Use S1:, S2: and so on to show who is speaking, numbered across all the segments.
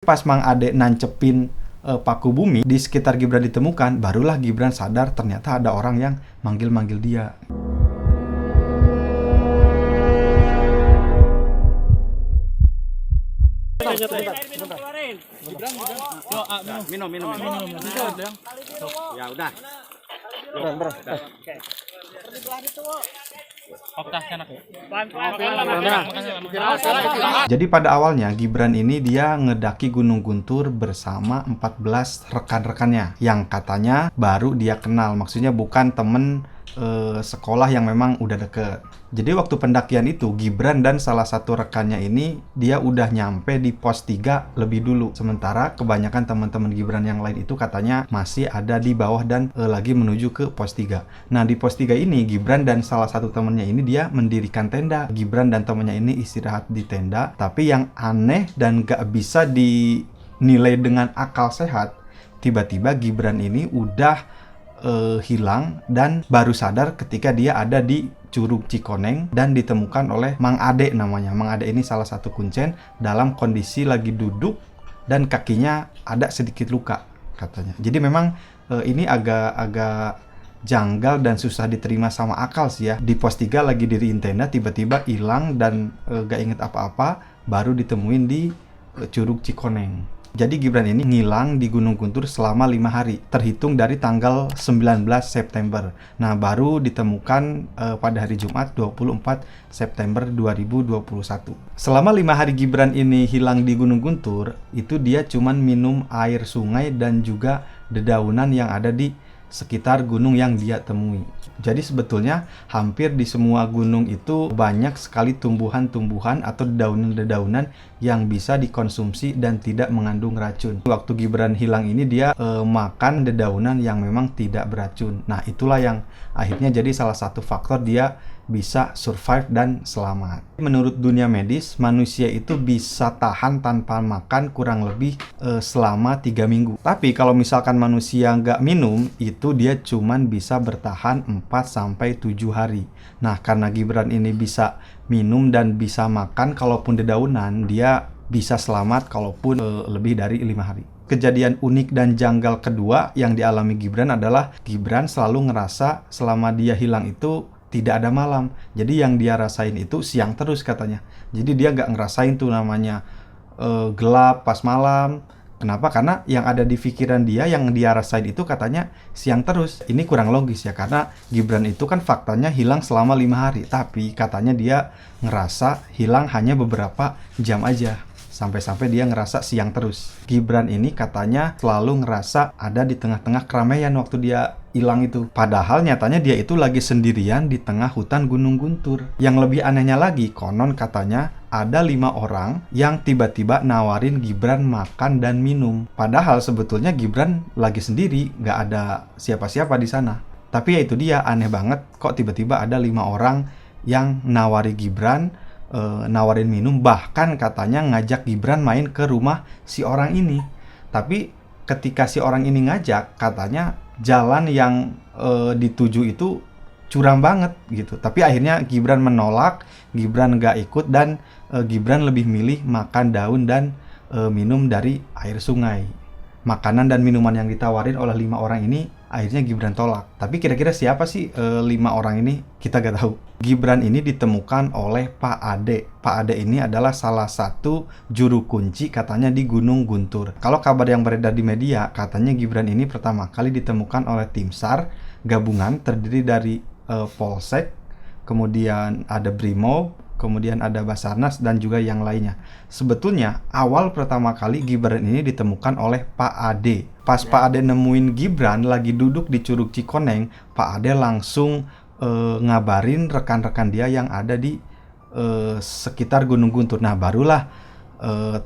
S1: Pas Mang Ade nancepin paku bumi di sekitar Gibran ditemukan, barulah Gibran sadar ternyata ada orang yang manggil-manggil dia.
S2: Minum. Ya udah.
S1: Jadi pada awalnya Gibran ini dia ngedaki Gunung Guntur bersama 14 rekan-rekannya yang katanya baru dia kenal, maksudnya bukan temen sekolah yang memang udah deket. Jadi waktu pendakian itu Gibran dan salah satu rekannya ini dia udah nyampe di pos 3 lebih dulu. Sementara kebanyakan teman-teman Gibran yang lain itu katanya masih ada di bawah dan lagi menuju ke pos 3. Nah di pos 3 ini Gibran dan salah satu temannya ini dia mendirikan tenda. Gibran dan temannya ini istirahat di tenda. Tapi yang aneh dan gak bisa dinilai dengan akal sehat, tiba-tiba Gibran ini udah hilang dan baru sadar ketika dia ada di Curug Cikoneng dan ditemukan oleh Mang Ade namanya. Mang Ade ini salah satu kuncen dalam kondisi lagi duduk dan kakinya ada sedikit luka katanya. Jadi memang ini agak janggal dan susah diterima sama akal sih ya. Di pos 3 lagi diriin tenda tiba-tiba hilang dan gak inget apa-apa, baru ditemuin di Curug Cikoneng. Jadi Gibran ini ngilang di Gunung Guntur selama 5 hari, terhitung dari tanggal 19 September. Nah, baru ditemukan pada hari Jumat 24 September 2021. Selama 5 hari Gibran ini hilang di Gunung Guntur, itu dia cuman minum air sungai dan juga dedaunan yang ada di sekitar gunung yang dia temui. Jadi sebetulnya hampir di semua gunung itu banyak sekali tumbuhan-tumbuhan atau dedaunan-dedaunan yang bisa dikonsumsi dan tidak mengandung racun. Waktu Gibran hilang ini dia makan dedaunan yang memang tidak beracun. Nah itulah yang akhirnya jadi salah satu faktor dia bisa survive dan selamat. Menurut dunia medis, manusia itu bisa tahan tanpa makan kurang lebih selama 3 minggu. Tapi kalau misalkan manusia nggak minum, itu dia cuman bisa bertahan 4-7 hari. Nah, karena Gibran ini bisa minum dan bisa makan, kalaupun dedaunan, dia bisa selamat kalaupun lebih dari 5 hari. Kejadian unik dan janggal kedua yang dialami Gibran adalah Gibran selalu ngerasa selama dia hilang itu tidak ada malam. Jadi yang dia rasain itu siang terus katanya. Jadi dia nggak ngerasain tuh namanya gelap pas malam. Kenapa? Karena yang ada di pikiran dia, yang dia rasain itu katanya siang terus. Ini kurang logis ya, karena Gibran itu kan faktanya hilang selama 5 hari. Tapi katanya dia ngerasa hilang hanya beberapa jam aja. Sampai-sampai dia ngerasa siang terus. Gibran ini katanya selalu ngerasa ada di tengah-tengah keramaian waktu dia hilang itu. Padahal nyatanya dia itu lagi sendirian di tengah hutan Gunung Guntur. Yang lebih anehnya lagi, konon katanya ada 5 orang yang tiba-tiba nawarin Gibran makan dan minum. Padahal sebetulnya Gibran lagi sendiri, nggak ada siapa-siapa di sana. Tapi ya itu dia, aneh banget kok tiba-tiba ada 5 orang yang nawari Gibran, nawarin minum, bahkan katanya ngajak Gibran main ke rumah si orang ini. Tapi ketika si orang ini ngajak, katanya jalan yang dituju itu curam banget gitu. Tapi akhirnya Gibran menolak, Gibran nggak ikut, dan Gibran lebih milih makan daun dan minum dari air sungai. Makanan dan minuman yang ditawarin oleh 5 orang ini akhirnya Gibran tolak. Tapi kira-kira siapa sih 5 orang ini? Kita gak tahu. Gibran ini ditemukan oleh Pak Ade. Pak Ade ini adalah salah satu juru kunci katanya di Gunung Guntur. Kalau kabar yang beredar di media, katanya Gibran ini pertama kali ditemukan oleh tim SAR gabungan terdiri dari Polsek, kemudian ada Brimob, kemudian ada Basarnas dan juga yang lainnya. Sebetulnya awal pertama kali Gibran ini ditemukan oleh Pak Ade. Pas Pak Ade nemuin Gibran lagi duduk di Curug Cikoneng, Pak Ade langsung ngabarin rekan-rekan dia yang ada di sekitar Gunung Guntur. Nah barulah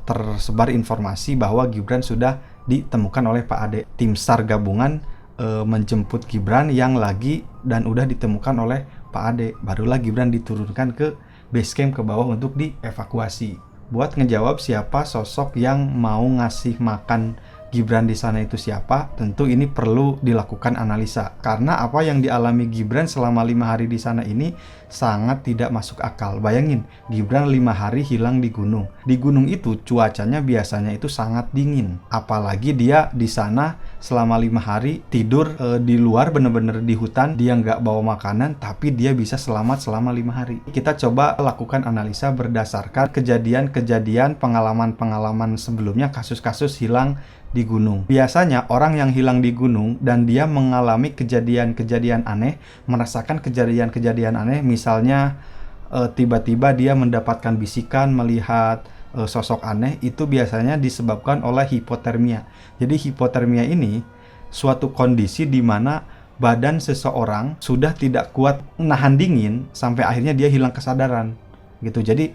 S1: tersebar informasi bahwa Gibran sudah ditemukan oleh Pak Ade. Tim SAR gabungan menjemput Gibran yang lagi dan udah ditemukan oleh Pak Ade. Barulah Gibran diturunkan ke base camp ke bawah untuk dievakuasi. Buat ngejawab siapa sosok yang mau ngasih makan Gibran di sana itu siapa, tentu ini perlu dilakukan analisa. Karena apa yang dialami Gibran selama 5 hari di sana ini sangat tidak masuk akal. Bayangin, Gibran 5 hari hilang di gunung. Di gunung itu cuacanya biasanya itu sangat dingin. Apalagi dia di sana selama 5 hari tidur di luar, bener-bener di hutan. Dia nggak bawa makanan, tapi dia bisa selamat selama 5 hari. Kita coba lakukan analisa berdasarkan kejadian-kejadian, pengalaman-pengalaman sebelumnya, kasus-kasus hilang di gunung. Biasanya orang yang hilang di gunung dan dia mengalami kejadian-kejadian aneh, merasakan kejadian-kejadian aneh, misalnya tiba-tiba dia mendapatkan bisikan, melihat sosok aneh, itu biasanya disebabkan oleh hipotermia. Jadi hipotermia ini suatu kondisi di mana badan seseorang sudah tidak kuat nahan dingin sampai akhirnya dia hilang kesadaran gitu. Jadi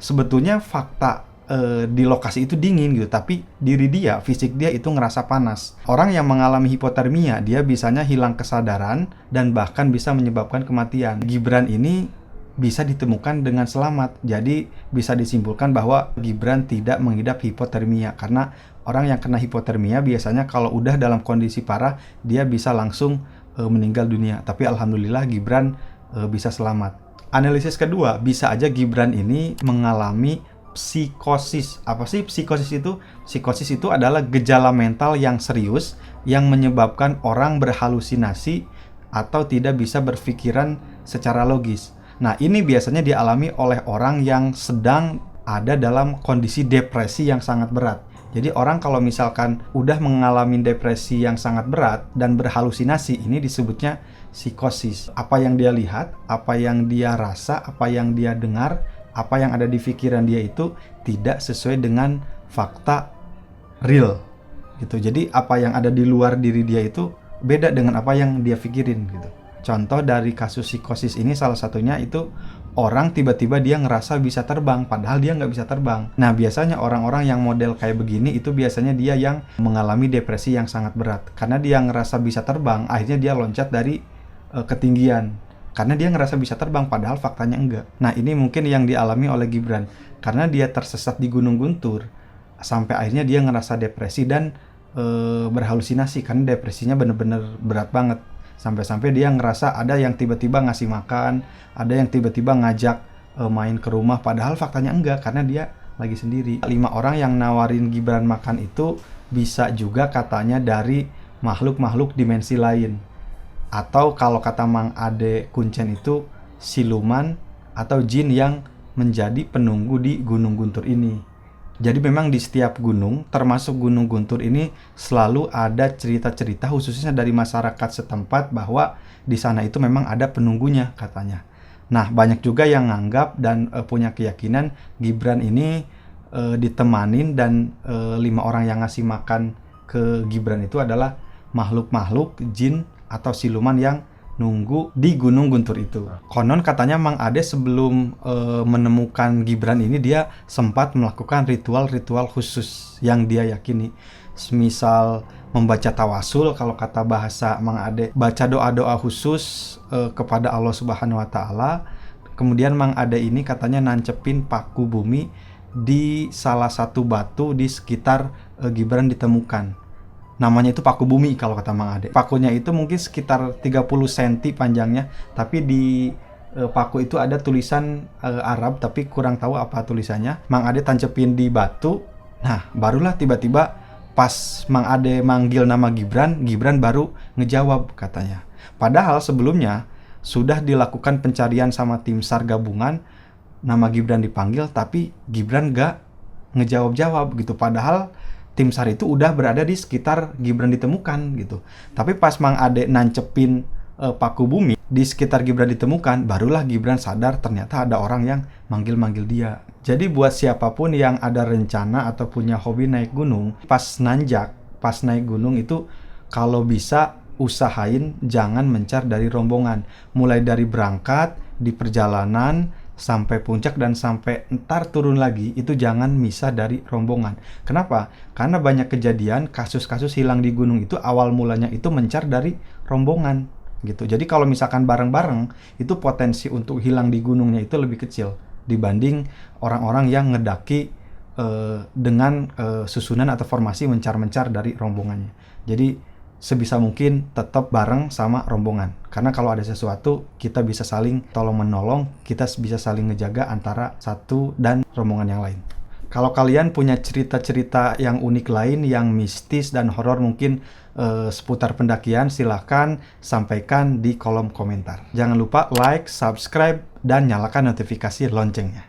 S1: sebetulnya fakta di lokasi itu dingin gitu, tapi diri dia, fisik dia itu ngerasa panas. Orang yang mengalami hipotermia, dia bisanya hilang kesadaran dan bahkan bisa menyebabkan kematian. Gibran ini bisa ditemukan dengan selamat. Jadi bisa disimpulkan bahwa Gibran tidak mengidap hipotermia, karena orang yang kena hipotermia biasanya kalau udah dalam kondisi parah, dia bisa langsung meninggal dunia. Tapi alhamdulillah Gibran bisa selamat. Analisis kedua, bisa aja Gibran ini mengalami psikosis. Apa sih psikosis itu? Psikosis itu adalah gejala mental yang serius yang menyebabkan orang berhalusinasi atau tidak bisa berpikiran secara logis. Nah, ini biasanya dialami oleh orang yang sedang ada dalam kondisi depresi yang sangat berat. Jadi orang kalau misalkan udah mengalami depresi yang sangat berat dan berhalusinasi, ini disebutnya psikosis. Apa yang dia lihat, apa yang dia rasa, apa yang dia dengar, apa yang ada di pikiran dia itu tidak sesuai dengan fakta real gitu. Jadi apa yang ada di luar diri dia itu beda dengan apa yang dia pikirin gitu. Contoh dari kasus psikosis ini salah satunya itu orang tiba-tiba dia ngerasa bisa terbang padahal dia nggak bisa terbang. Nah, biasanya orang-orang yang model kayak begini itu biasanya dia yang mengalami depresi yang sangat berat. Karena dia ngerasa bisa terbang, akhirnya dia loncat dari ketinggian. Karena dia ngerasa bisa terbang, padahal faktanya enggak. Nah, ini mungkin yang dialami oleh Gibran. Karena dia tersesat di Gunung Guntur, sampai akhirnya dia ngerasa depresi dan berhalusinasi. Karena depresinya bener-bener berat banget. Sampai-sampai dia ngerasa ada yang tiba-tiba ngasih makan, ada yang tiba-tiba ngajak main ke rumah, padahal faktanya enggak, karena dia lagi sendiri. 5 orang yang nawarin Gibran makan itu bisa juga katanya dari makhluk-makhluk dimensi lain. Atau kalau kata Mang Ade Kuncen itu siluman atau jin yang menjadi penunggu di Gunung Guntur ini. Jadi memang di setiap gunung, termasuk Gunung Guntur ini, selalu ada cerita-cerita khususnya dari masyarakat setempat bahwa di sana itu memang ada penunggunya katanya. Nah, banyak juga yang nganggap dan punya keyakinan Gibran ini ditemanin dan 5 orang yang ngasih makan ke Gibran itu adalah makhluk-makhluk jin atau siluman yang nunggu di Gunung Guntur itu. Konon katanya Mang Ade sebelum menemukan Gibran ini, dia sempat melakukan ritual-ritual khusus yang dia yakini. Semisal membaca tawasul, kalau kata bahasa Mang Ade, baca doa-doa khusus kepada Allah Subhanahu wa Ta'ala. Kemudian Mang Ade ini katanya nancepin paku bumi di salah satu batu di sekitar Gibran ditemukan. Namanya itu paku bumi kalau kata Mang Ade. Pakunya itu mungkin sekitar 30 cm panjangnya, tapi di paku itu ada tulisan Arab, tapi kurang tahu apa tulisannya. Mang Ade tancepin di batu. Nah, barulah tiba-tiba pas Mang Ade manggil nama Gibran, Gibran baru ngejawab katanya. Padahal sebelumnya sudah dilakukan pencarian sama tim SAR gabungan, nama Gibran dipanggil, tapi Gibran gak ngejawab-jawab gitu. Padahal tim SAR itu udah berada di sekitar Gibran ditemukan gitu. Tapi pas Mang Ade nancepin paku bumi di sekitar Gibran ditemukan, barulah Gibran sadar ternyata ada orang yang manggil-manggil dia. Jadi buat siapapun yang ada rencana atau punya hobi naik gunung, pas naik gunung itu kalau bisa usahain jangan mencar dari rombongan. Mulai dari berangkat, di perjalanan, sampai puncak dan sampai entar turun lagi, itu jangan misah dari rombongan. Kenapa? Karena banyak kejadian kasus-kasus hilang di gunung itu awal mulanya itu mencar dari rombongan gitu. Jadi kalau misalkan bareng-bareng, itu potensi untuk hilang di gunungnya itu lebih kecil dibanding orang-orang yang ngedaki dengan susunan atau formasi mencar-mencar dari rombongannya. Jadi sebisa mungkin tetap bareng sama rombongan. Karena kalau ada sesuatu, kita bisa saling tolong-menolong, kita bisa saling ngejaga antara satu dan rombongan yang lain. Kalau kalian punya cerita-cerita yang unik lain, yang mistis dan horor mungkin seputar pendakian, silahkan sampaikan di kolom komentar. Jangan lupa like, subscribe, dan nyalakan notifikasi loncengnya.